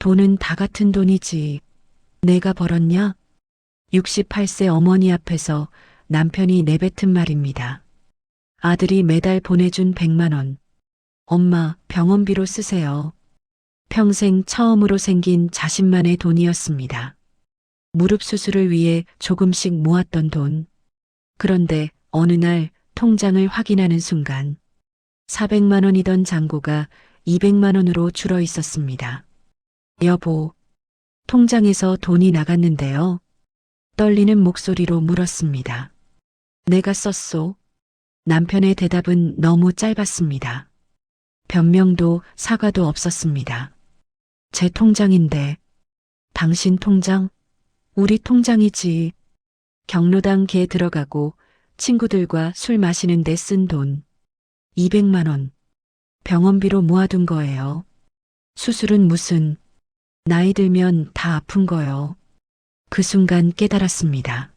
돈은 다 같은 돈이지. 내가 벌었냐? 68세 어머니 앞에서 남편이 내뱉은 말입니다. 아들이 매달 보내준 100만 원. 엄마, 병원비로 쓰세요. 평생 처음으로 생긴 자신만의 돈이었습니다. 무릎 수술을 위해 조금씩 모았던 돈. 그런데 어느 날 통장을 확인하는 순간 400만 원이던 잔고가 200만 원으로 줄어 있었습니다. 여보, 통장에서 돈이 나갔는데요. 떨리는 목소리로 물었습니다. 내가 썼소. 남편의 대답은 너무 짧았습니다. 변명도 사과도 없었습니다. 제 통장인데. 당신 통장? 우리 통장이지. 경로당계에 들어가고 친구들과 술 마시는데 쓴 돈. 200만 원. 병원비로 모아둔 거예요. 수술은 무슨. 나이 들면 다 아픈 거요. 그 순간 깨달았습니다.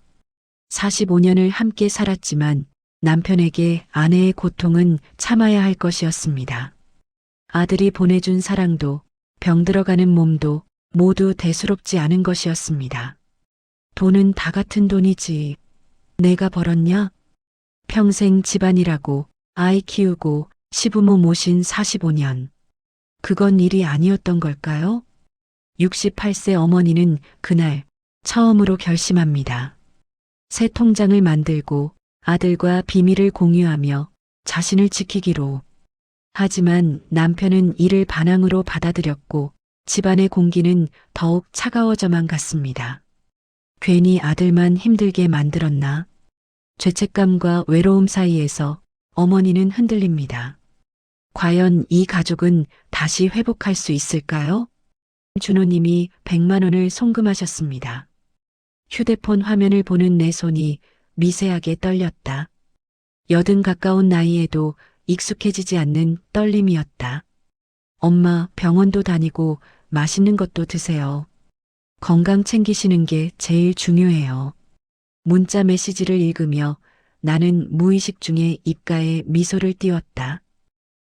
45년을 함께 살았지만 남편에게 아내의 고통은 참아야 할 것이었습니다. 아들이 보내준 사랑도 병들어가는 몸도 모두 대수롭지 않은 것이었습니다. 돈은 다 같은 돈이지. 내가 벌었냐? 평생 집안일하고 아이 키우고 시부모 모신 45년. 그건 일이 아니었던 걸까요? 68세 어머니는 그날 처음으로 결심합니다. 새 통장을 만들고 아들과 비밀을 공유하며 자신을 지키기로. 하지만 남편은 이를 반항으로 받아들였고 집안의 공기는 더욱 차가워져만 갔습니다. 괜히 아들만 힘들게 만들었나? 죄책감과 외로움 사이에서 어머니는 흔들립니다. 과연 이 가족은 다시 회복할 수 있을까요? 준호님이 100만 원을 송금하셨습니다. 휴대폰 화면을 보는 내 손이 미세하게 떨렸다. 80 가까운 나이에도 익숙해지지 않는 떨림이었다. 엄마, 병원도 다니고 맛있는 것도 드세요. 건강 챙기시는 게 제일 중요해요. 문자 메시지를 읽으며 나는 무의식 중에 입가에 미소를 띄웠다.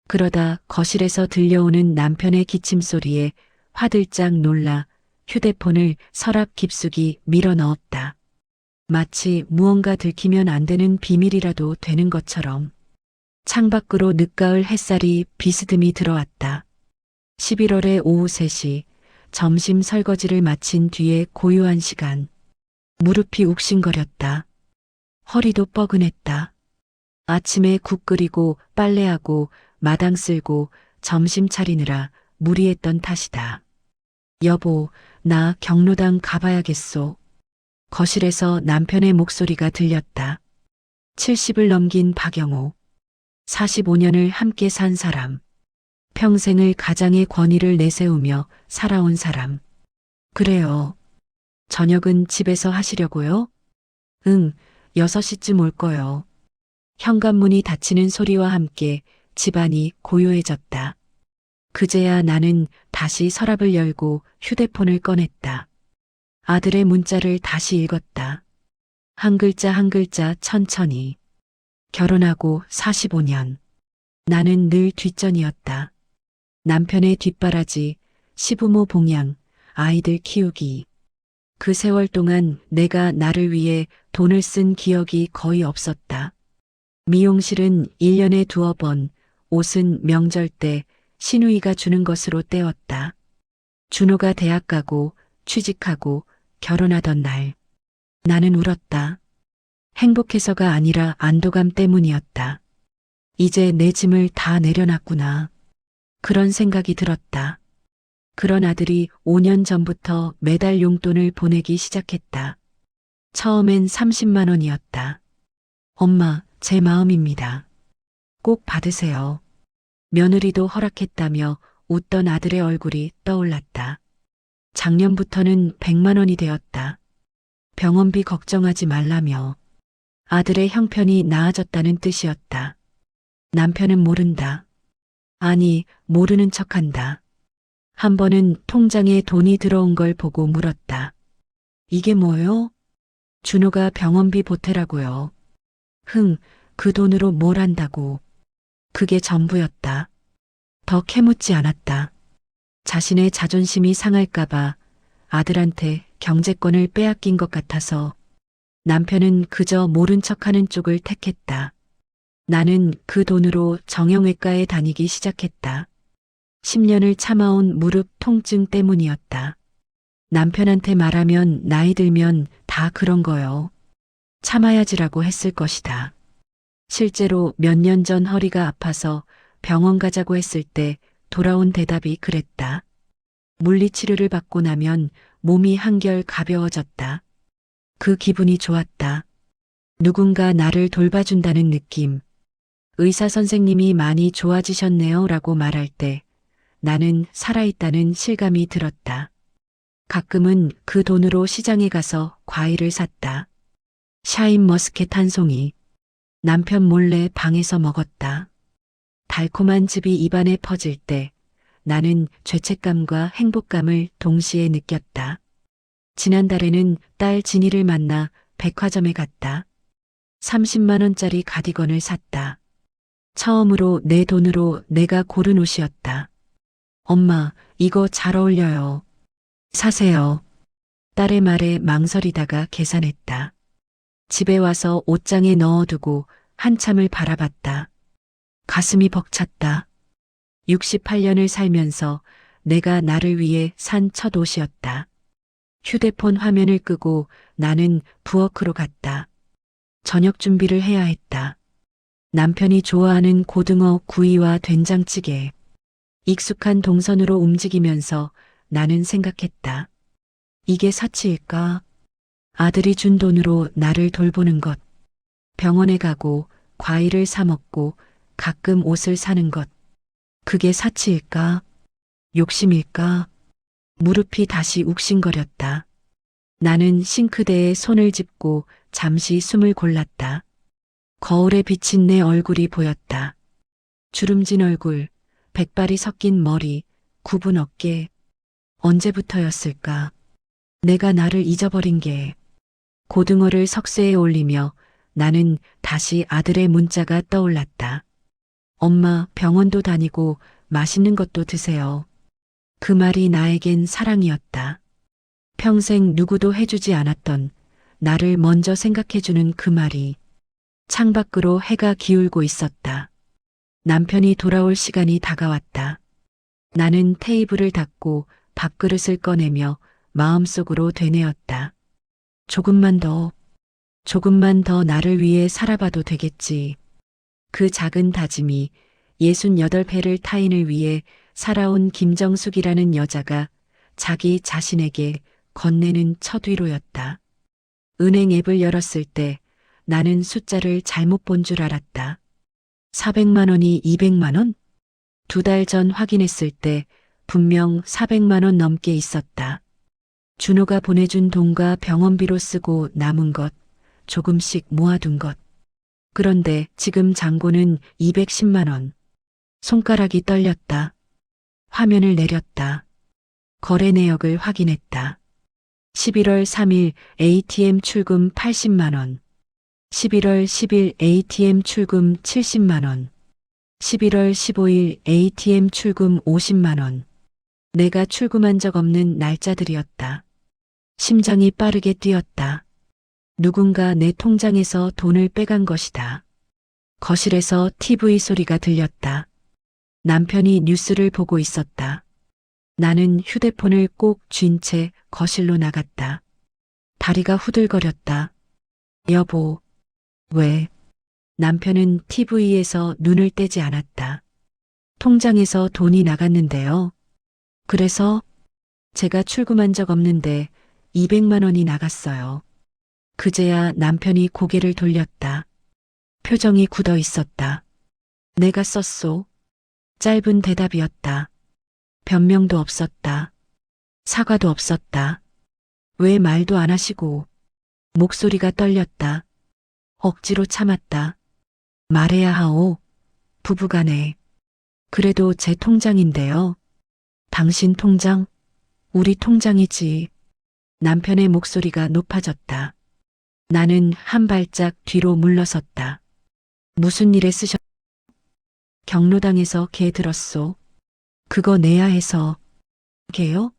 그러다 거실에서 들려오는 남편의 기침 소리에 화들짝 놀라 휴대폰을 서랍 깊숙이 밀어 넣었다. 마치 무언가 들키면 안 되는 비밀이라도 되는 것처럼. 창밖으로 늦가을 햇살이 비스듬히 들어왔다. 11월의 오후 3시, 점심 설거지를 마친 뒤에 고요한 시간. 무릎이 욱신거렸다. 허리도 뻐근했다. 아침에 국 끓이고 빨래하고 마당 쓸고 점심 차리느라 무리했던 탓이다. 여보, 나 경로당 가봐야겠소. 거실에서 남편의 목소리가 들렸다. 70을 넘긴 박영호. 45년을 함께 산 사람. 평생을 가장의 권위를 내세우며 살아온 사람. 그래요. 저녁은 집에서 하시려고요? 응, 6시쯤 올 거요. 현관문이 닫히는 소리와 함께 집안이 고요해졌다. 그제야 나는 다시 서랍을 열고 휴대폰을 꺼냈다. 아들의 문자를 다시 읽었다. 한 글자 한 글자 천천히. 결혼하고 45년. 나는 늘 뒷전이었다. 남편의 뒷바라지, 시부모 봉양, 아이들 키우기. 그 세월 동안 내가 나를 위해 돈을 쓴 기억이 거의 없었다. 미용실은 1년에 2번, 옷은 명절 때 시누이가 주는 것으로 때웠다. 준호가 대학 가고 취직하고 결혼하던 날. 나는 울었다. 행복해서가 아니라 안도감 때문이었다. 이제 내 짐을 다 내려놨구나. 그런 생각이 들었다. 그런 아들이 5년 전부터 매달 용돈을 보내기 시작했다. 처음엔 30만 원이었다. 엄마, 제 마음입니다. 꼭 받으세요. 며느리도 허락했다며 웃던 아들의 얼굴이 떠올랐다. 작년부터는 100만 원이 되었다. 병원비 걱정하지 말라며. 아들의 형편이 나아졌다는 뜻이었다. 남편은 모른다. 아니, 모르는 척한다. 한 번은 통장에 돈이 들어온 걸 보고 물었다. 이게 뭐요? 준호가 병원비 보태라고요. 흥, 그 돈으로 뭘 한다고. 그게 전부였다. 더 캐묻지 않았다. 자신의 자존심이 상할까봐 아들한테 경제권을 빼앗긴 것 같아서 남편은 그저 모른 척하는 쪽을 택했다. 나는 그 돈으로 정형외과에 다니기 시작했다. 10년을 참아온 무릎 통증 때문이었다. 남편한테 말하면 나이 들면 다 그런 거요. 참아야지라고 했을 것이다. 실제로 몇 년 전 허리가 아파서 병원 가자고 했을 때 돌아온 대답이 그랬다. 물리치료를 받고 나면 몸이 한결 가벼워졌다. 그 기분이 좋았다. 누군가 나를 돌봐준다는 느낌. 의사 선생님이 많이 좋아지셨네요 라고 말할 때 나는 살아있다는 실감이 들었다. 가끔은 그 돈으로 시장에 가서 과일을 샀다. 샤인머스켓 한 송이. 남편 몰래 방에서 먹었다. 달콤한 즙이 입안에 퍼질 때 나는 죄책감과 행복감을 동시에 느꼈다. 지난달에는 딸 진이를 만나 백화점에 갔다. 30만 원짜리 가디건을 샀다. 처음으로 내 돈으로 내가 고른 옷이었다. 엄마, 이거 잘 어울려요. 사세요. 딸의 말에 망설이다가 계산했다. 집에 와서 옷장에 넣어두고 한참을 바라봤다. 가슴이 벅찼다. 68년을 살면서 내가 나를 위해 산 첫 옷이었다. 휴대폰 화면을 끄고 나는 부엌으로 갔다. 저녁 준비를 해야 했다. 남편이 좋아하는 고등어 구이와 된장찌개. 익숙한 동선으로 움직이면서 나는 생각했다. 이게 사치일까? 아들이 준 돈으로 나를 돌보는 것. 병원에 가고 과일을 사 먹고 가끔 옷을 사는 것. 그게 사치일까? 욕심일까? 무릎이 다시 욱신거렸다. 나는 싱크대에 손을 짚고 잠시 숨을 골랐다. 거울에 비친 내 얼굴이 보였다. 주름진 얼굴, 백발이 섞인 머리, 굽은 어깨. 언제부터였을까? 내가 나를 잊어버린 게. 고등어를 석쇠에 올리며 나는 다시 아들의 문자가 떠올랐다. 엄마, 병원도 다니고 맛있는 것도 드세요. 그 말이 나에겐 사랑이었다. 평생 누구도 해주지 않았던 나를 먼저 생각해주는 그 말이. 창밖으로 해가 기울고 있었다. 남편이 돌아올 시간이 다가왔다. 나는 테이블을 닫고 밥그릇을 꺼내며 마음속으로 되뇌었다. 조금만 더 나를 위해 살아봐도 되겠지. 그 작은 다짐이 68회를 타인을 위해 살아온 김정숙이라는 여자가 자기 자신에게 건네는 첫 위로였다. 은행 앱을 열었을 때 나는 숫자를 잘못 본 줄 알았다. 400만 원이 200만 원? 2달 전 확인했을 때 분명 400만 원 넘게 있었다. 준호가 보내준 돈과 병원비로 쓰고 남은 것, 조금씩 모아둔 것. 그런데 지금 잔고는 210만 원. 손가락이 떨렸다. 화면을 내렸다. 거래 내역을 확인했다. 11월 3일 ATM 출금 80만 원. 11월 10일 ATM 출금 70만 원. 11월 15일 ATM 출금 50만 원. 내가 출금한 적 없는 날짜들이었다. 심장이 빠르게 뛰었다. 누군가 내 통장에서 돈을 빼간 것이다. 거실에서 TV 소리가 들렸다. 남편이 뉴스를 보고 있었다. 나는 휴대폰을 꼭 쥔 채 거실로 나갔다. 다리가 후들거렸다. 여보, 왜? 남편은 TV에서 눈을 떼지 않았다. 통장에서 돈이 나갔는데요. 그래서 제가 출금한 적 없는데 200만 원이 나갔어요. 그제야 남편이 고개를 돌렸다. 표정이 굳어 있었다. 내가 썼소. 짧은 대답이었다. 변명도 없었다. 사과도 없었다. 왜 말도 안 하시고. 목소리가 떨렸다. 억지로 참았다. 말해야 하오. 부부간에. 그래도 제 통장인데요. 당신 통장? 우리 통장이지. 남편의 목소리가 높아졌다. 나는 한 발짝 뒤로 물러섰다. 무슨 일에 쓰셨? 경로당에서 개 들었소. 그거 내야 해서. 어떻게요?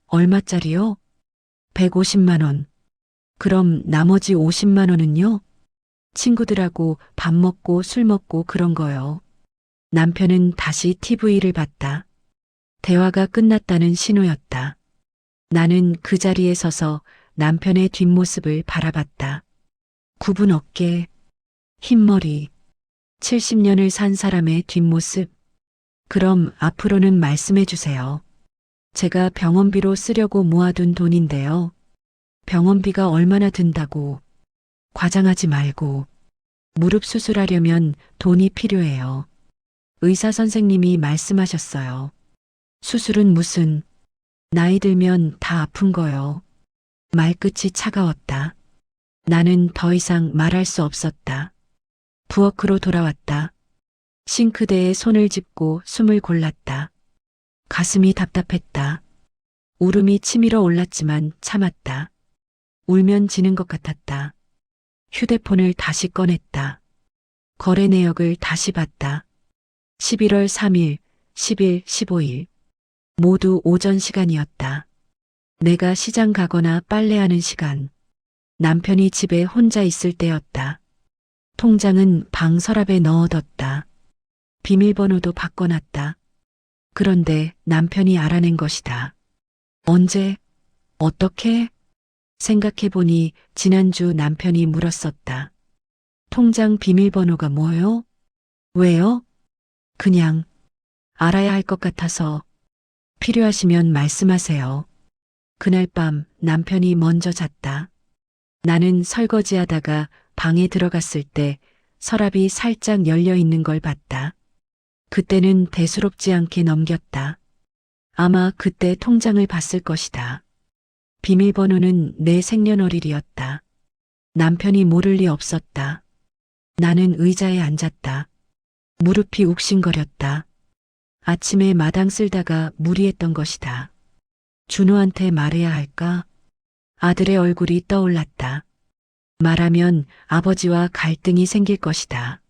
얼마짜리요? 150만 원. 그럼 나머지 50만 원은요? 친구들하고 밥 먹고 술 먹고 그런 거요. 남편은 다시 TV를 봤다. 대화가 끝났다는 신호였다. 나는 그 자리에 서서 남편의 뒷모습을 바라봤다. 굽은 어깨, 흰머리, 70년을 산 사람의 뒷모습. 그럼 앞으로는 말씀해 주세요. 제가 병원비로 쓰려고 모아둔 돈인데요. 병원비가 얼마나 든다고. 과장하지 말고. 무릎 수술하려면 돈이 필요해요. 의사 선생님이 말씀하셨어요. 수술은 무슨, 나이 들면 다 아픈 거요. 말끝이 차가웠다. 나는 더 이상 말할 수 없었다. 부엌으로 돌아왔다. 싱크대에 손을 짚고 숨을 골랐다. 가슴이 답답했다. 울음이 치밀어 올랐지만 참았다. 울면 지는 것 같았다. 휴대폰을 다시 꺼냈다. 거래 내역을 다시 봤다. 11월 3일, 10일, 15일. 모두 오전 시간이었다. 내가 시장 가거나 빨래하는 시간. 남편이 집에 혼자 있을 때였다. 통장은 방 서랍에 넣어뒀다. 비밀번호도 바꿔놨다. 그런데 남편이 알아낸 것이다. 언제? 어떻게? 생각해보니 지난주 남편이 물었었다. 통장 비밀번호가 뭐요? 왜요? 그냥 알아야 할 것 같아서. 필요하시면 말씀하세요. 그날 밤 남편이 먼저 잤다. 나는 설거지하다가 방에 들어갔을 때 서랍이 살짝 열려 있는 걸 봤다. 그때는 대수롭지 않게 넘겼다. 아마 그때 통장을 봤을 것이다. 비밀번호는 내 생년월일이었다. 남편이 모를 리 없었다. 나는 의자에 앉았다. 무릎이 욱신거렸다. 아침에 마당 쓸다가 무리했던 것이다. 준호한테 말해야 할까? 아들의 얼굴이 떠올랐다. 말하면 아버지와 갈등이 생길 것이다.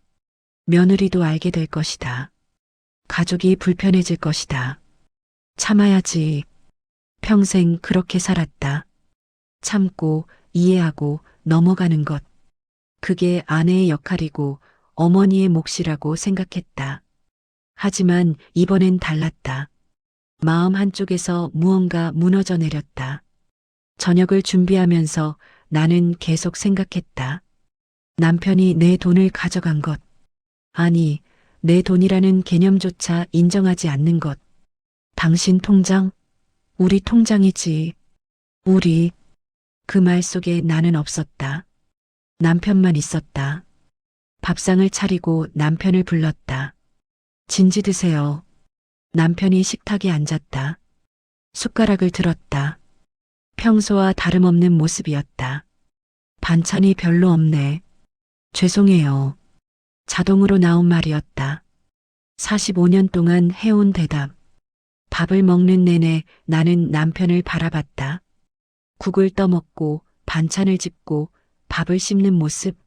며느리도 알게 될 것이다. 가족이 불편해질 것이다. 참아야지. 평생 그렇게 살았다. 참고 이해하고 넘어가는 것. 그게 아내의 역할이고 어머니의 몫이라고 생각했다. 하지만 이번엔 달랐다. 마음 한쪽에서 무언가 무너져 내렸다. 저녁을 준비하면서 나는 계속 생각했다. 남편이 내 돈을 가져간 것. 아니, 내 돈이라는 개념조차 인정하지 않는 것. 당신 통장? 우리 통장이지. 우리. 그 말 속에 나는 없었다. 남편만 있었다. 밥상을 차리고 남편을 불렀다. 진지 드세요. 남편이 식탁에 앉았다. 숟가락을 들었다. 평소와 다름없는 모습이었다. 반찬이 별로 없네. 죄송해요. 자동으로 나온 말이었다. 45년 동안 해온 대답. 밥을 먹는 내내 나는 남편을 바라봤다. 국을 떠먹고 반찬을 집고 밥을 씹는 모습.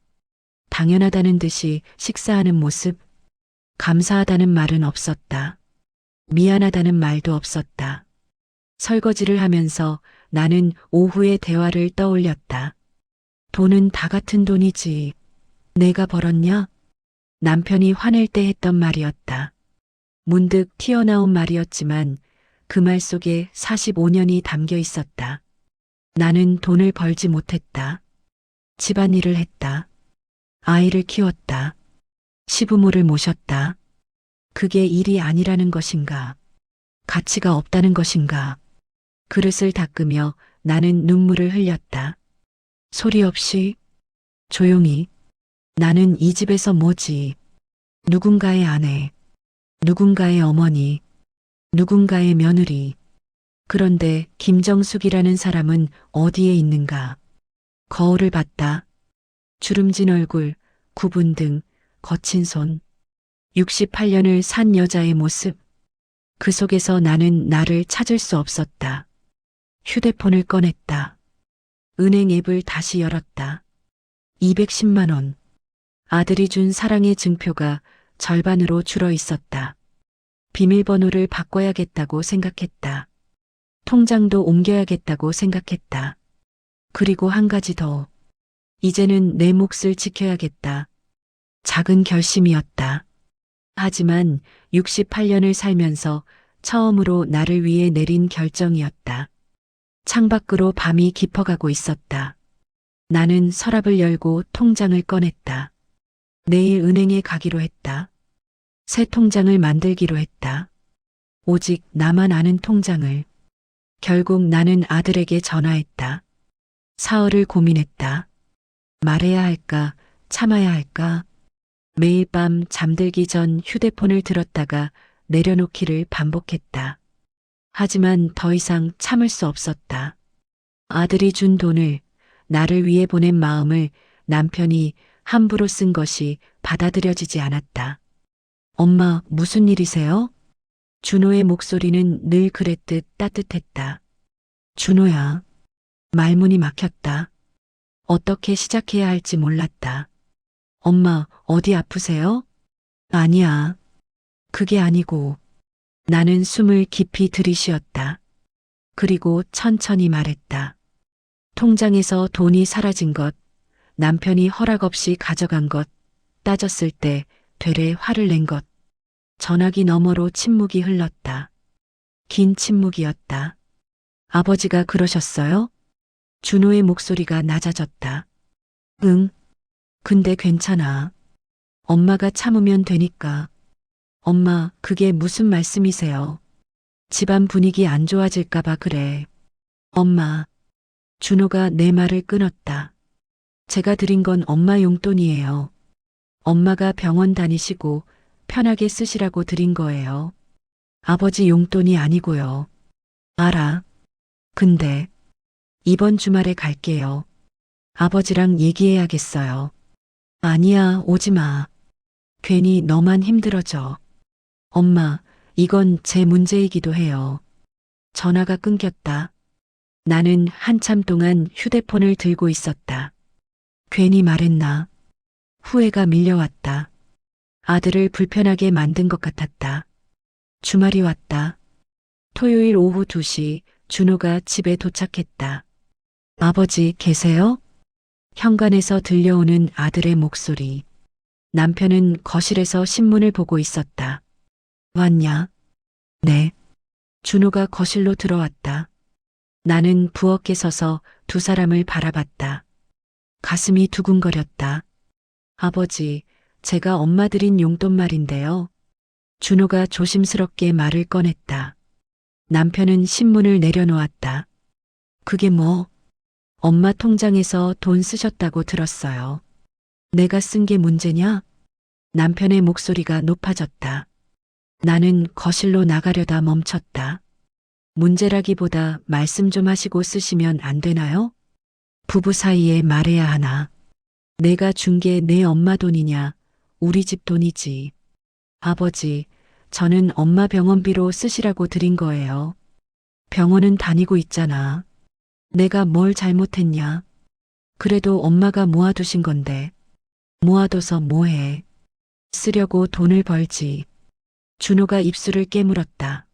당연하다는 듯이 식사하는 모습. 감사하다는 말은 없었다. 미안하다는 말도 없었다. 설거지를 하면서 나는 오후의 대화를 떠올렸다. 돈은 다 같은 돈이지. 내가 벌었냐? 남편이 화낼 때 했던 말이었다. 문득 튀어나온 말이었지만 그 말 속에 45년이 담겨 있었다. 나는 돈을 벌지 못했다. 집안일을 했다. 아이를 키웠다. 시부모를 모셨다. 그게 일이 아니라는 것인가? 가치가 없다는 것인가? 그릇을 닦으며 나는 눈물을 흘렸다. 소리 없이, 조용히. 나는 이 집에서 뭐지? 누군가의 아내, 누군가의 어머니, 누군가의 며느리. 그런데 김정숙이라는 사람은 어디에 있는가? 거울을 봤다. 주름진 얼굴, 굽은 등, 거친 손. 68년을 산 여자의 모습. 그 속에서 나는 나를 찾을 수 없었다. 휴대폰을 꺼냈다. 은행 앱을 다시 열었다. 210만 원. 아들이 준 사랑의 증표가 절반으로 줄어 있었다. 비밀번호를 바꿔야겠다고 생각했다. 통장도 옮겨야겠다고 생각했다. 그리고 한 가지 더. 이제는 내 몫을 지켜야겠다. 작은 결심이었다. 하지만 68년을 살면서 처음으로 나를 위해 내린 결정이었다. 창밖으로 밤이 깊어가고 있었다. 나는 서랍을 열고 통장을 꺼냈다. 내일 은행에 가기로 했다. 새 통장을 만들기로 했다. 오직 나만 아는 통장을. 결국 나는 아들에게 전화했다. 사흘을 고민했다. 말해야 할까, 참아야 할까. 매일 밤 잠들기 전 휴대폰을 들었다가 내려놓기를 반복했다. 하지만 더 이상 참을 수 없었다. 아들이 준 돈을, 나를 위해 보낸 마음을 남편이 함부로 쓴 것이 받아들여지지 않았다. 엄마, 무슨 일이세요? 준호의 목소리는 늘 그랬듯 따뜻했다. 준호야. 말문이 막혔다. 어떻게 시작해야 할지 몰랐다. 엄마, 어디 아프세요? 아니야. 그게 아니고. 나는 숨을 깊이 들이쉬었다. 그리고 천천히 말했다. 통장에서 돈이 사라진 것, 남편이 허락 없이 가져간 것, 따졌을 때 되레 화를 낸 것. 전화기 너머로 침묵이 흘렀다. 긴 침묵이었다. 아버지가 그러셨어요? 준호의 목소리가 낮아졌다. 응. 근데 괜찮아. 엄마가 참으면 되니까. 엄마, 그게 무슨 말씀이세요? 집안 분위기 안 좋아질까봐 그래. 엄마. 준호가 내 말을 끊었다. 제가 드린 건 엄마 용돈이에요. 엄마가 병원 다니시고 편하게 쓰시라고 드린 거예요. 아버지 용돈이 아니고요. 알아. 근데 이번 주말에 갈게요. 아버지랑 얘기해야겠어요. 아니야, 오지 마. 괜히 너만 힘들어져. 엄마, 이건 제 문제이기도 해요. 전화가 끊겼다. 나는 한참 동안 휴대폰을 들고 있었다. 괜히 말했나. 후회가 밀려왔다. 아들을 불편하게 만든 것 같았다. 주말이 왔다. 토요일 오후 2시 준호가 집에 도착했다. 아버지 계세요? 현관에서 들려오는 아들의 목소리. 남편은 거실에서 신문을 보고 있었다. 왔냐? 네. 준호가 거실로 들어왔다. 나는 부엌에 서서 두 사람을 바라봤다. 가슴이 두근거렸다. 아버지, 제가 엄마 드린 용돈 말인데요. 준호가 조심스럽게 말을 꺼냈다. 남편은 신문을 내려놓았다. 그게 뭐? 엄마 통장에서 돈 쓰셨다고 들었어요. 내가 쓴 게 문제냐? 남편의 목소리가 높아졌다. 나는 거실로 나가려다 멈췄다. 문제라기보다 말씀 좀 하시고 쓰시면 안 되나요? 부부 사이에 말해야 하나. 내가 준 게 내 엄마 돈이냐, 우리 집 돈이지. 아버지, 저는 엄마 병원비로 쓰시라고 드린 거예요. 병원은 다니고 있잖아. 내가 뭘 잘못했냐? 그래도 엄마가 모아두신 건데. 모아둬서 뭐해? 쓰려고 돈을 벌지. 준호가 입술을 깨물었다.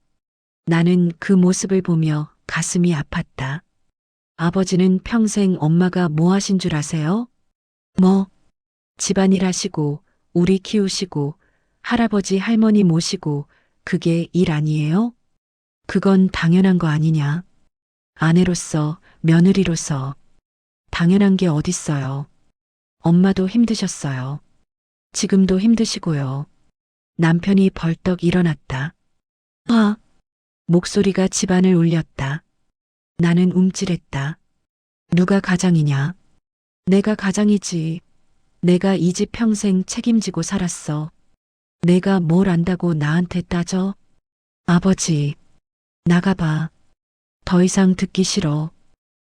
나는 그 모습을 보며 가슴이 아팠다. 아버지는 평생 엄마가 뭐 하신 줄 아세요? 뭐? 집안일 하시고, 우리 키우시고, 할아버지 할머니 모시고, 그게 일 아니에요? 그건 당연한 거 아니냐? 아내로서, 며느리로서. 당연한 게 어딨어요. 엄마도 힘드셨어요. 지금도 힘드시고요. 남편이 벌떡 일어났다. 아! 목소리가 집안을 울렸다. 나는 움찔했다. 누가 가장이냐? 내가 가장이지. 내가 이 집 평생 책임지고 살았어. 내가 뭘 안다고 나한테 따져? 아버지, 나가봐. 더 이상 듣기 싫어.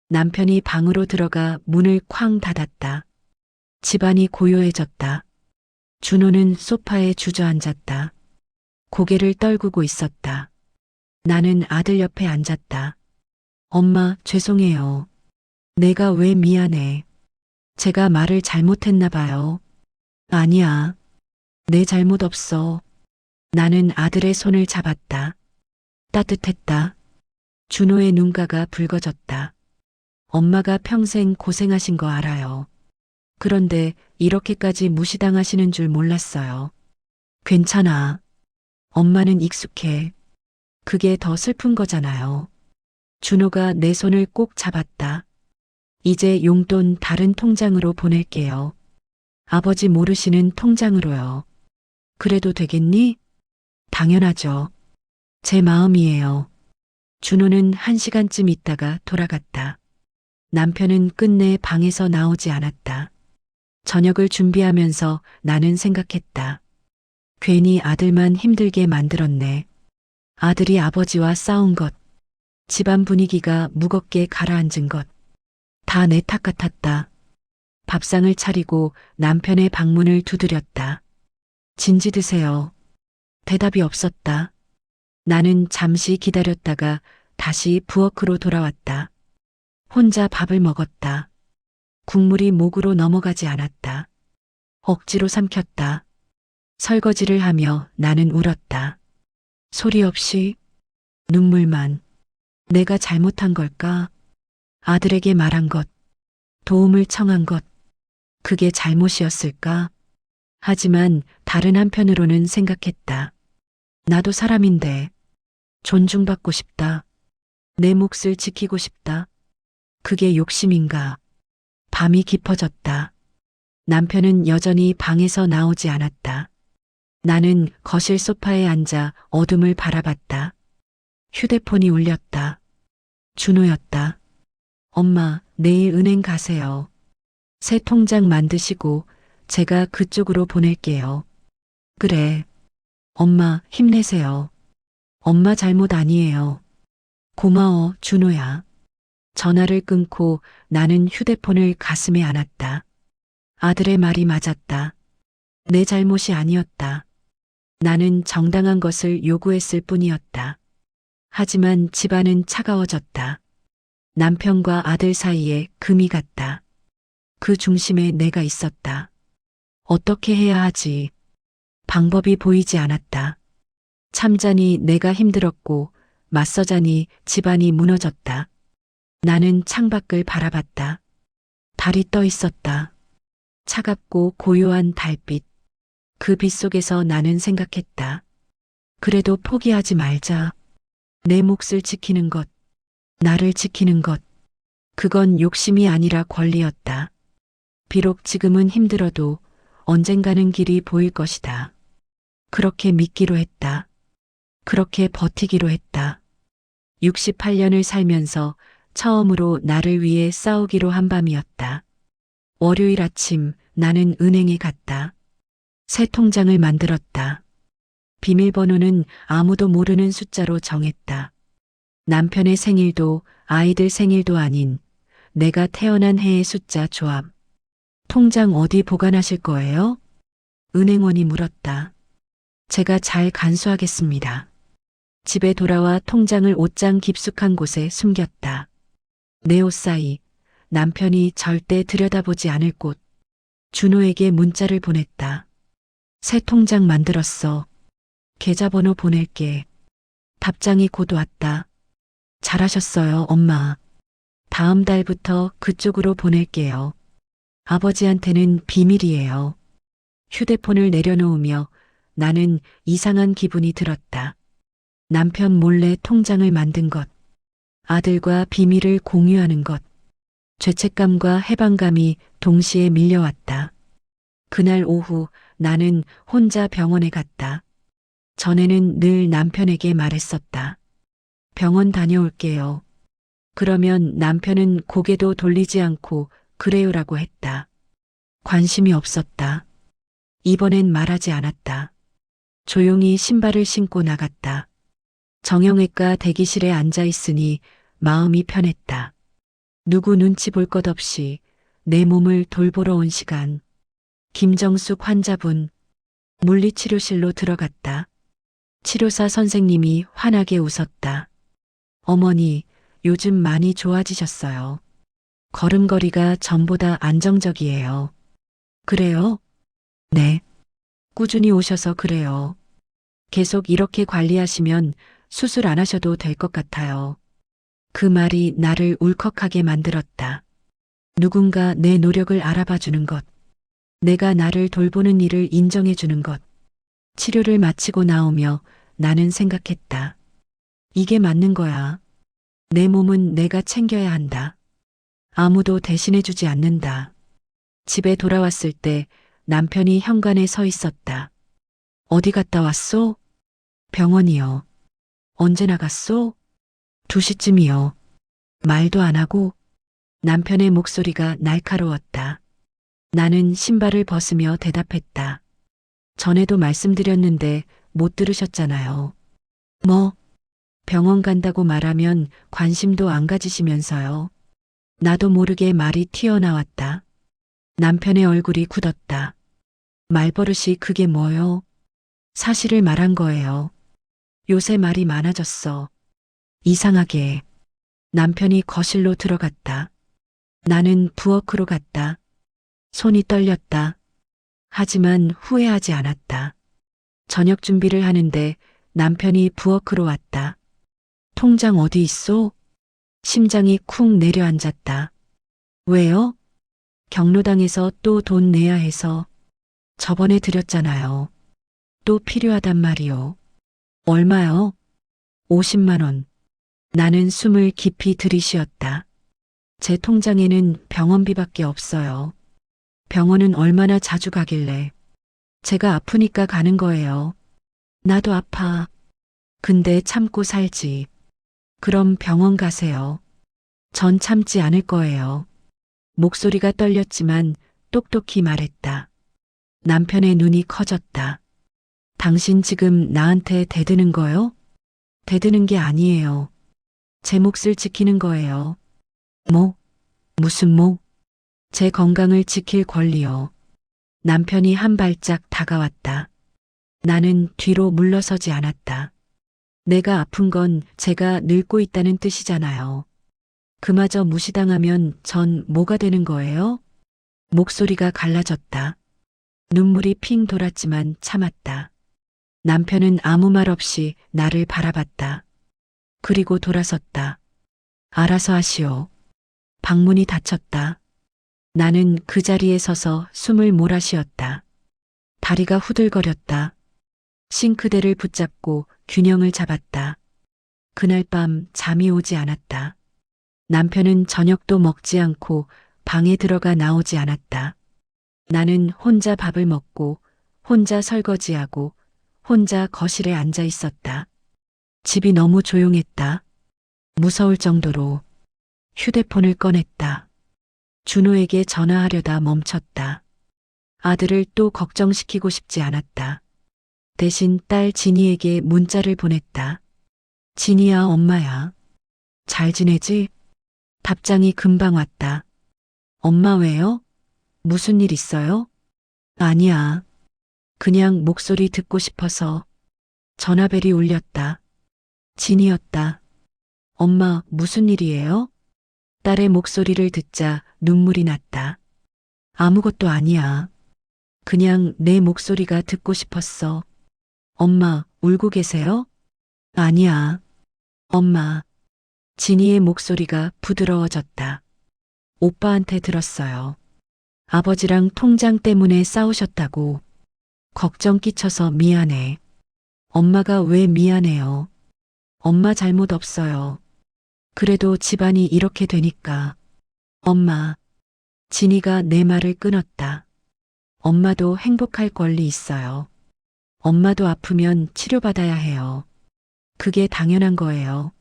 남편이 방으로 들어가 문을 쾅 닫았다. 집안이 고요해졌다. 준호는 소파에 주저앉았다. 고개를 떨구고 있었다. 나는 아들 옆에 앉았다. 엄마, 죄송해요. 내가 왜 미안해. 제가 말을 잘못했나 봐요. 아니야. 내 잘못 없어. 나는 아들의 손을 잡았다. 따뜻했다. 준호의 눈가가 붉어졌다. 엄마가 평생 고생하신 거 알아요. 그런데 이렇게까지 무시당하시는 줄 몰랐어요. 괜찮아. 엄마는 익숙해. 그게 더 슬픈 거잖아요. 준호가 내 손을 꼭 잡았다. 이제 용돈 다른 통장으로 보낼게요. 아버지 모르시는 통장으로요. 그래도 되겠니? 당연하죠. 제 마음이에요. 준호는 1시간쯤 있다가 돌아갔다. 남편은 끝내 방에서 나오지 않았다. 저녁을 준비하면서 나는 생각했다. 괜히 아들만 힘들게 만들었네. 아들이 아버지와 싸운 것, 집안 분위기가 무겁게 가라앉은 것, 다 내 탓 같았다. 밥상을 차리고 남편의 방문을 두드렸다. 진지 드세요. 대답이 없었다. 나는 잠시 기다렸다가 다시 부엌으로 돌아왔다. 혼자 밥을 먹었다. 국물이 목으로 넘어가지 않았다. 억지로 삼켰다. 설거지를 하며 나는 울었다. 소리 없이, 눈물만. 내가 잘못한 걸까? 아들에게 말한 것, 도움을 청한 것, 그게 잘못이었을까? 하지만 다른 한편으로는 생각했다. 나도 사람인데, 존중받고 싶다. 내 몫을 지키고 싶다. 그게 욕심인가? 밤이 깊어졌다. 남편은 여전히 방에서 나오지 않았다. 나는 거실 소파에 앉아 어둠을 바라봤다. 휴대폰이 울렸다. 준호였다. 엄마, 내일 은행 가세요. 새 통장 만드시고 제가 그쪽으로 보낼게요. 그래. 엄마, 힘내세요. 엄마 잘못 아니에요. 고마워, 준호야. 전화를 끊고 나는 휴대폰을 가슴에 안았다. 아들의 말이 맞았다. 내 잘못이 아니었다. 나는 정당한 것을 요구했을 뿐이었다. 하지만 집안은 차가워졌다. 남편과 아들 사이에 금이 갔다. 그 중심에 내가 있었다. 어떻게 해야 하지? 방법이 보이지 않았다. 참자니 내가 힘들었고 맞서자니 집안이 무너졌다. 나는 창밖을 바라봤다. 달이 떠 있었다. 차갑고 고요한 달빛. 그 빛 속에서 나는 생각했다. 그래도 포기하지 말자. 내 몫을 지키는 것, 나를 지키는 것. 그건 욕심이 아니라 권리였다. 비록 지금은 힘들어도 언젠가는 길이 보일 것이다. 그렇게 믿기로 했다. 그렇게 버티기로 했다. 68년을 살면서 처음으로 나를 위해 싸우기로 한 밤이었다. 월요일 아침 나는 은행에 갔다. 새 통장을 만들었다. 비밀번호는 아무도 모르는 숫자로 정했다. 남편의 생일도 아이들 생일도 아닌 내가 태어난 해의 숫자 조합. 통장 어디 보관하실 거예요? 은행원이 물었다. 제가 잘 간수하겠습니다. 집에 돌아와 통장을 옷장 깊숙한 곳에 숨겼다. 내 옷 사이, 남편이 절대 들여다보지 않을 곳. 준호에게 문자를 보냈다. 새 통장 만들었어. 계좌번호 보낼게. 답장이 곧 왔다. 잘하셨어요, 엄마. 다음 달부터 그쪽으로 보낼게요. 아버지한테는 비밀이에요. 휴대폰을 내려놓으며 나는 이상한 기분이 들었다. 남편 몰래 통장을 만든 것, 아들과 비밀을 공유하는 것, 죄책감과 해방감이 동시에 밀려왔다. 그날 오후 나는 혼자 병원에 갔다. 전에는 늘 남편에게 말했었다. 병원 다녀올게요. 그러면 남편은 고개도 돌리지 않고 그래요라고 했다. 관심이 없었다. 이번엔 말하지 않았다. 조용히 신발을 신고 나갔다. 정형외과 대기실에 앉아 있으니 마음이 편했다. 누구 눈치 볼 것 없이 내 몸을 돌보러 온 시간. 김정숙 환자분, 물리치료실로 들어갔다. 치료사 선생님이 환하게 웃었다. 어머니, 요즘 많이 좋아지셨어요. 걸음걸이가 전보다 안정적이에요. 그래요? 네. 꾸준히 오셔서 그래요. 계속 이렇게 관리하시면 수술 안 하셔도 될 것 같아요. 그 말이 나를 울컥하게 만들었다. 누군가 내 노력을 알아봐 주는 것, 내가 나를 돌보는 일을 인정해 주는 것. 치료를 마치고 나오며 나는 생각했다. 이게 맞는 거야. 내 몸은 내가 챙겨야 한다. 아무도 대신해 주지 않는다. 집에 돌아왔을 때 남편이 현관에 서 있었다. 어디 갔다 왔소? 병원이요. 언제 나갔소? 2시쯤이요. 말도 안 하고 남편의 목소리가 날카로웠다. 나는 신발을 벗으며 대답했다. 전에도 말씀드렸는데 못 들으셨잖아요. 뭐? 병원 간다고 말하면 관심도 안 가지시면서요. 나도 모르게 말이 튀어나왔다. 남편의 얼굴이 굳었다. 말버릇이 그게 뭐요? 사실을 말한 거예요. 요새 말이 많아졌어. 이상하게. 남편이 거실로 들어갔다. 나는 부엌으로 갔다. 손이 떨렸다. 하지만 후회하지 않았다. 저녁 준비를 하는데 남편이 부엌으로 왔다. 통장 어디 있소? 심장이 쿵 내려앉았다. 왜요? 경로당에서 또 돈 내야 해서. 저번에 드렸잖아요. 또 필요하단 말이요. 얼마요? 50만 원. 나는 숨을 깊이 들이쉬었다. 제 통장에는 병원비밖에 없어요. 병원은 얼마나 자주 가길래. 제가 아프니까 가는 거예요. 나도 아파. 근데 참고 살지. 그럼 병원 가세요. 전 참지 않을 거예요. 목소리가 떨렸지만 똑똑히 말했다. 남편의 눈이 커졌다. 당신 지금 나한테 대드는 거요? 대드는 게 아니에요. 제 몫을 지키는 거예요. 뭐? 무슨 뭐? 제 건강을 지킬 권리요. 남편이 한 발짝 다가왔다. 나는 뒤로 물러서지 않았다. 내가 아픈 건 제가 늙고 있다는 뜻이잖아요. 그마저 무시당하면 전 뭐가 되는 거예요? 목소리가 갈라졌다. 눈물이 핑 돌았지만 참았다. 남편은 아무 말 없이 나를 바라봤다. 그리고 돌아섰다. 알아서 하시오. 방문이 닫혔다. 나는 그 자리에 서서 숨을 몰아쉬었다. 다리가 후들거렸다. 싱크대를 붙잡고 균형을 잡았다. 그날 밤 잠이 오지 않았다. 남편은 저녁도 먹지 않고 방에 들어가 나오지 않았다. 나는 혼자 밥을 먹고 혼자 설거지하고 혼자 거실에 앉아 있었다. 집이 너무 조용했다. 무서울 정도로. 휴대폰을 꺼냈다. 준호에게 전화하려다 멈췄다. 아들을 또 걱정시키고 싶지 않았다. 대신 딸 진이에게 문자를 보냈다. 진이야, 엄마야. 잘 지내지? 답장이 금방 왔다. 엄마 왜요? 무슨 일 있어요? 아니야. 그냥 목소리 듣고 싶어서. 전화벨이 울렸다. 진이었다. 엄마, 무슨 일이에요? 딸의 목소리를 듣자 눈물이 났다. 아무것도 아니야. 그냥 내 목소리가 듣고 싶었어. 엄마, 울고 계세요? 아니야. 엄마. 진이의 목소리가 부드러워졌다. 오빠한테 들었어요. 아버지랑 통장 때문에 싸우셨다고. 걱정 끼쳐서 미안해. 엄마가 왜 미안해요? 엄마 잘못 없어요. 그래도 집안이 이렇게 되니까. 엄마. 진이가 내 말을 끊었다. 엄마도 행복할 권리 있어요. 엄마도 아프면 치료받아야 해요. 그게 당연한 거예요.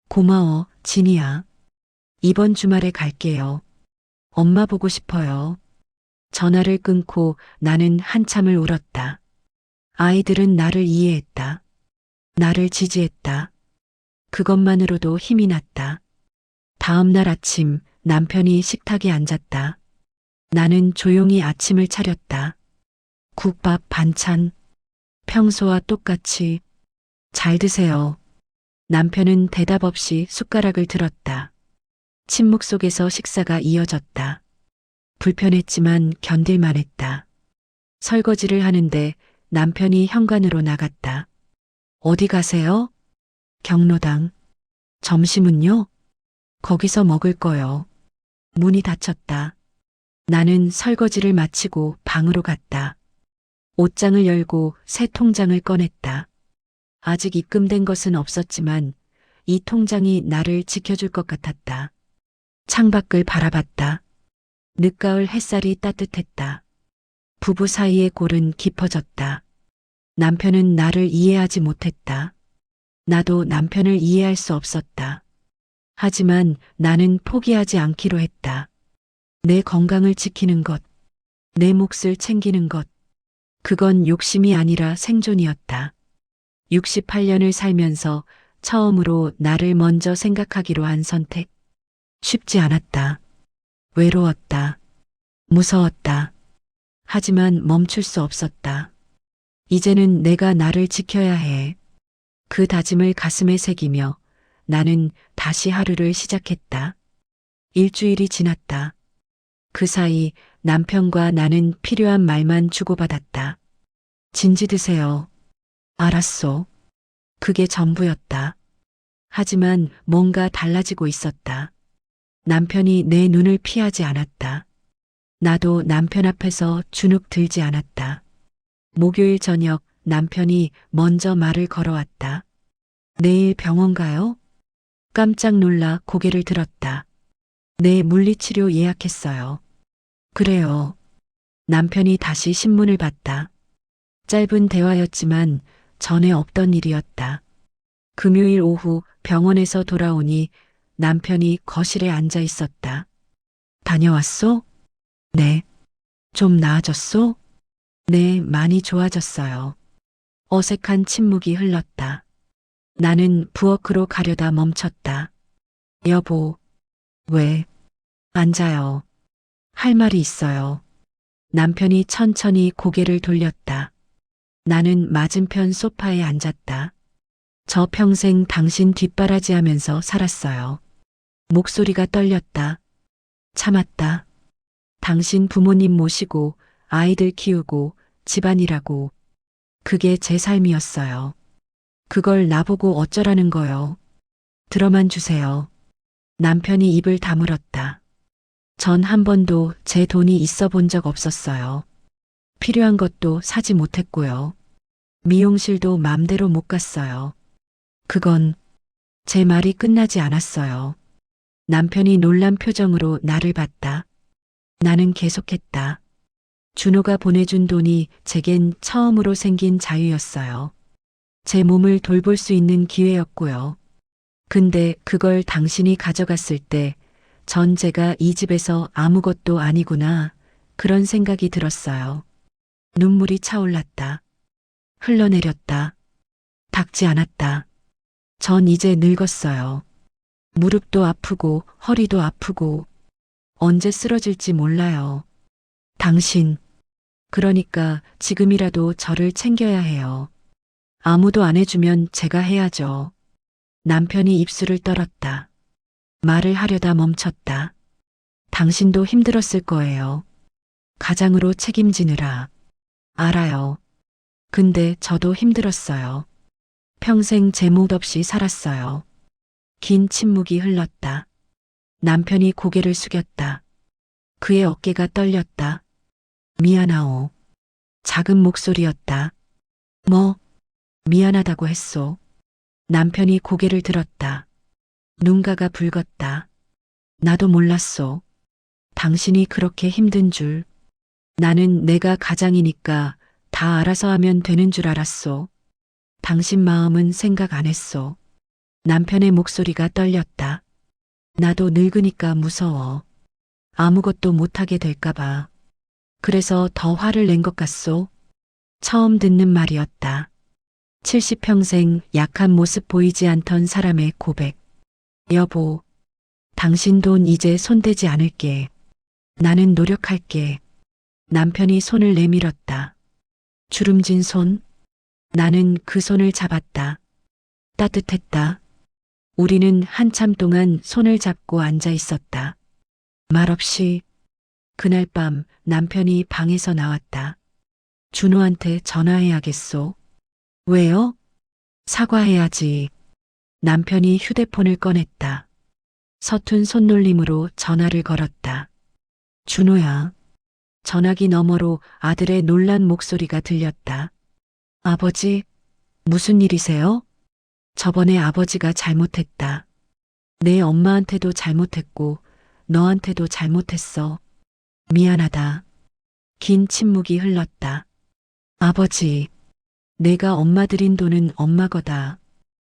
고마워, 진이야. 이번 주말에 갈게요. 엄마 보고 싶어요. 전화를 끊고 나는 한참을 울었다. 아이들은 나를 이해했다. 나를 지지했다. 그것만으로도 힘이 났다. 다음 날 아침 남편이 식탁에 앉았다. 나는 조용히 아침을 차렸다. 국밥, 반찬. 평소와 똑같이. 잘 드세요. 남편은 대답 없이 숟가락을 들었다. 침묵 속에서 식사가 이어졌다. 불편했지만 견딜만 했다. 설거지를 하는데 남편이 현관으로 나갔다. 어디 가세요? 경로당. 점심은요? 거기서 먹을 거요. 문이 닫혔다. 나는 설거지를 마치고 방으로 갔다. 옷장을 열고 새 통장을 꺼냈다. 아직 입금된 것은 없었지만 이 통장이 나를 지켜줄 것 같았다. 창밖을 바라봤다. 늦가을 햇살이 따뜻했다. 부부 사이의 골은 깊어졌다. 남편은 나를 이해하지 못했다. 나도 남편을 이해할 수 없었다. 하지만 나는 포기하지 않기로 했다. 내 건강을 지키는 것, 내 몫을 챙기는 것, 그건 욕심이 아니라 생존이었다. 68년을 살면서 처음으로 나를 먼저 생각하기로 한 선택. 쉽지 않았다. 외로웠다. 무서웠다. 하지만 멈출 수 없었다. 이제는 내가 나를 지켜야 해. 그 다짐을 가슴에 새기며 나는 다시 하루를 시작했다. 일주일이 지났다. 그 사이 남편과 나는 필요한 말만 주고받았다. 진지 드세요. 알았소. 그게 전부였다. 하지만 뭔가 달라지고 있었다. 남편이 내 눈을 피하지 않았다. 나도 남편 앞에서 주눅 들지 않았다. 목요일 저녁 남편이 먼저 말을 걸어왔다. 내일 병원 가요? 깜짝 놀라 고개를 들었다. 내 물리치료 예약했어요. 그래요. 남편이 다시 신문을 봤다. 짧은 대화였지만 전에 없던 일이었다. 금요일 오후 병원에서 돌아오니 남편이 거실에 앉아 있었다. 다녀왔소? 네. 좀 나아졌소? 네, 많이 좋아졌어요. 어색한 침묵이 흘렀다. 나는 부엌으로 가려다 멈췄다. 여보, 왜? 앉아요. 할 말이 있어요. 남편이 천천히 고개를 돌렸다. 나는 맞은편 소파에 앉았다. 저 평생 당신 뒷바라지 하면서 살았어요. 목소리가 떨렸다. 참았다. 당신 부모님 모시고 아이들 키우고 집안일하고 그게 제 삶이었어요. 그걸 나보고 어쩌라는 거요. 들어만 주세요. 남편이 입을 다물었다. 전 한 번도 제 돈이 있어 본 적 없었어요. 필요한 것도 사지 못했고요. 미용실도 맘대로 못 갔어요. 그건 제 말이 끝나지 않았어요. 남편이 놀란 표정으로 나를 봤다. 나는 계속했다. 준호가 보내준 돈이 제겐 처음으로 생긴 자유였어요. 제 몸을 돌볼 수 있는 기회였고요. 근데 그걸 당신이 가져갔을 때 전 제가 이 집에서 아무것도 아니구나 그런 생각이 들었어요. 눈물이 차올랐다. 흘러내렸다. 닿지 않았다. 전 이제 늙었어요. 무릎도 아프고 허리도 아프고 언제 쓰러질지 몰라요. 당신, 그러니까 지금이라도 저를 챙겨야 해요. 아무도 안 해주면 제가 해야죠. 남편이 입술을 떨었다. 말을 하려다 멈췄다. 당신도 힘들었을 거예요. 가장으로 책임지느라. 알아요. 근데 저도 힘들었어요. 평생 제목 없이 살았어요. 긴 침묵이 흘렀다. 남편이 고개를 숙였다. 그의 어깨가 떨렸다. 미안하오. 작은 목소리였다. 뭐, 미안하다고 했소. 남편이 고개를 들었다. 눈가가 붉었다. 나도 몰랐소. 당신이 그렇게 힘든 줄. 나는 내가 가장이니까 다 알아서 하면 되는 줄 알았소. 당신 마음은 생각 안 했소. 남편의 목소리가 떨렸다. 나도 늙으니까 무서워. 아무것도 못하게 될까봐. 그래서 더 화를 낸 것 같소. 처음 듣는 말이었다. 70평생 약한 모습 보이지 않던 사람의 고백. 여보, 당신 돈 이제 손대지 않을게. 나는 노력할게. 남편이 손을 내밀었다. 주름진 손. 나는 그 손을 잡았다. 따뜻했다. 우리는 한참 동안 손을 잡고 앉아 있었다. 말없이 그날 밤 남편이 방에서 나왔다. 준호한테 전화해야겠소. 왜요? 사과해야지. 남편이 휴대폰을 꺼냈다. 서툰 손놀림으로 전화를 걸었다. 준호야. 전화기 너머로 아들의 놀란 목소리가 들렸다. 아버지, 무슨 일이세요? 저번에 아버지가 잘못했다. 내 엄마한테도 잘못했고, 너한테도 잘못했어. 미안하다. 긴 침묵이 흘렀다. 아버지, 내가 엄마 들인 돈은 엄마 거다.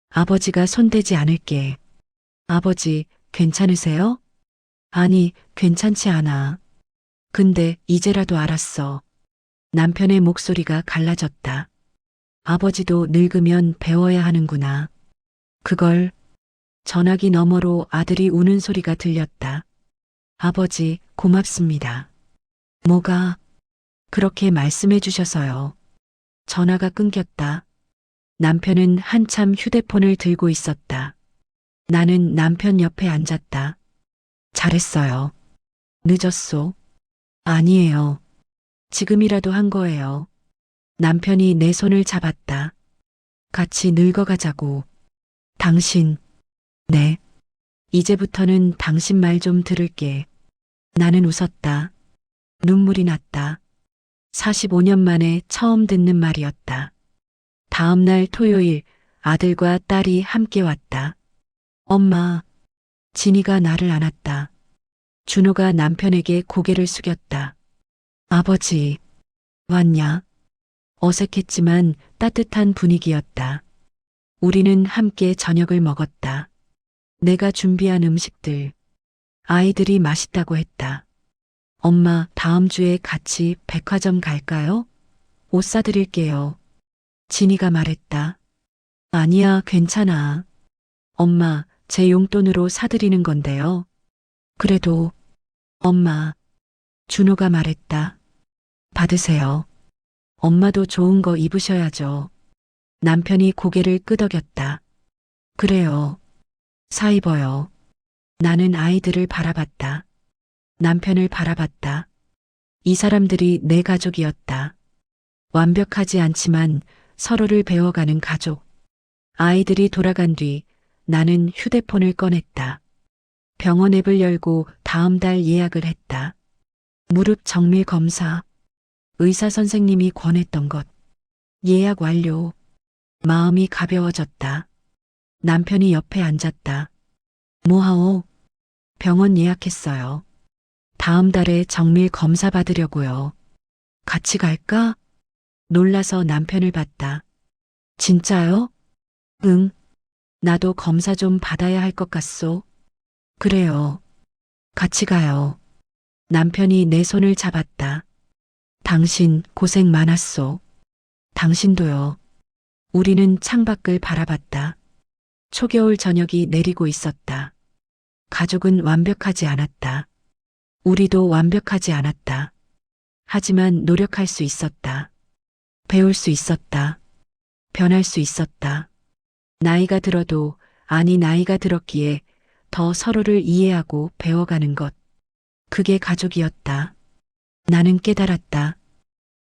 아버지가 손대지 않을게. 아버지, 괜찮으세요? 아니, 괜찮지 않아. 근데 이제라도 알았어. 남편의 목소리가 갈라졌다. 아버지도 늙으면 배워야 하는구나. 그걸 전화기 너머로 아들이 우는 소리가 들렸다. 아버지, 고맙습니다. 뭐가 그렇게 말씀해 주셔서요. 전화가 끊겼다. 남편은 한참 휴대폰을 들고 있었다. 나는 남편 옆에 앉았다. 잘했어요. 늦었소. 아니에요. 지금이라도 한 거예요. 남편이 내 손을 잡았다. 같이 늙어가자고. 당신, 네. 이제부터는 당신 말 좀 들을게. 나는 웃었다. 눈물이 났다. 45년 만에 처음 듣는 말이었다. 다음 날 토요일 아들과 딸이 함께 왔다. 엄마, 진이가 나를 안았다. 준호가 남편에게 고개를 숙였다. 아버지, 왔냐? 어색했지만 따뜻한 분위기였다. 우리는 함께 저녁을 먹었다. 내가 준비한 음식들. 아이들이 맛있다고 했다. 엄마, 다음 주에 같이 백화점 갈까요? 옷 사드릴게요. 진이가 말했다. 아니야, 괜찮아. 엄마, 제 용돈으로 사드리는 건데요. 그래도, 엄마, 준호가 말했다. 받으세요. 엄마도 좋은 거 입으셔야죠. 남편이 고개를 끄덕였다. 그래요. 사 입어요. 나는 아이들을 바라봤다. 남편을 바라봤다. 이 사람들이 내 가족이었다. 완벽하지 않지만 서로를 배워가는 가족. 아이들이 돌아간 뒤 나는 휴대폰을 꺼냈다. 병원 앱을 열고 다음 달 예약을 했다. 무릎 정밀 검사. 의사 선생님이 권했던 것. 예약 완료. 마음이 가벼워졌다. 남편이 옆에 앉았다. 뭐하오? 병원 예약했어요. 다음 달에 정밀 검사 받으려고요. 같이 갈까? 놀라서 남편을 봤다. 진짜요? 응. 나도 검사 좀 받아야 할 것 같소. 그래요. 같이 가요. 남편이 내 손을 잡았다. 당신 고생 많았소. 당신도요. 우리는 창밖을 바라봤다. 초겨울 저녁이 내리고 있었다. 가족은 완벽하지 않았다. 우리도 완벽하지 않았다. 하지만 노력할 수 있었다. 배울 수 있었다. 변할 수 있었다. 나이가 들어도 아니 나이가 들었기에 더 서로를 이해하고 배워가는 것. 그게 가족이었다. 나는 깨달았다.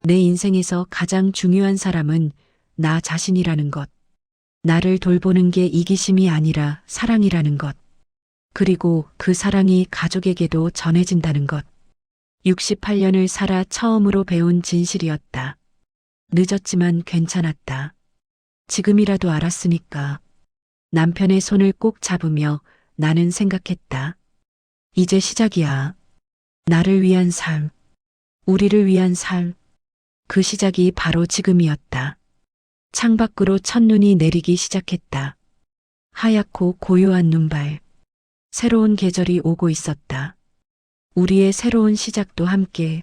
내 인생에서 가장 중요한 사람은 나 자신이라는 것. 나를 돌보는 게 이기심이 아니라 사랑이라는 것. 그리고 그 사랑이 가족에게도 전해진다는 것. 68년을 살아 처음으로 배운 진실이었다. 늦었지만 괜찮았다. 지금이라도 알았으니까. 남편의 손을 꼭 잡으며 나는 생각했다. 이제 시작이야. 나를 위한 삶. 우리를 위한 삶. 그 시작이 바로 지금이었다. 창밖으로 첫눈이 내리기 시작했다. 하얗고 고요한 눈발. 새로운 계절이 오고 있었다. 우리의 새로운 시작도 함께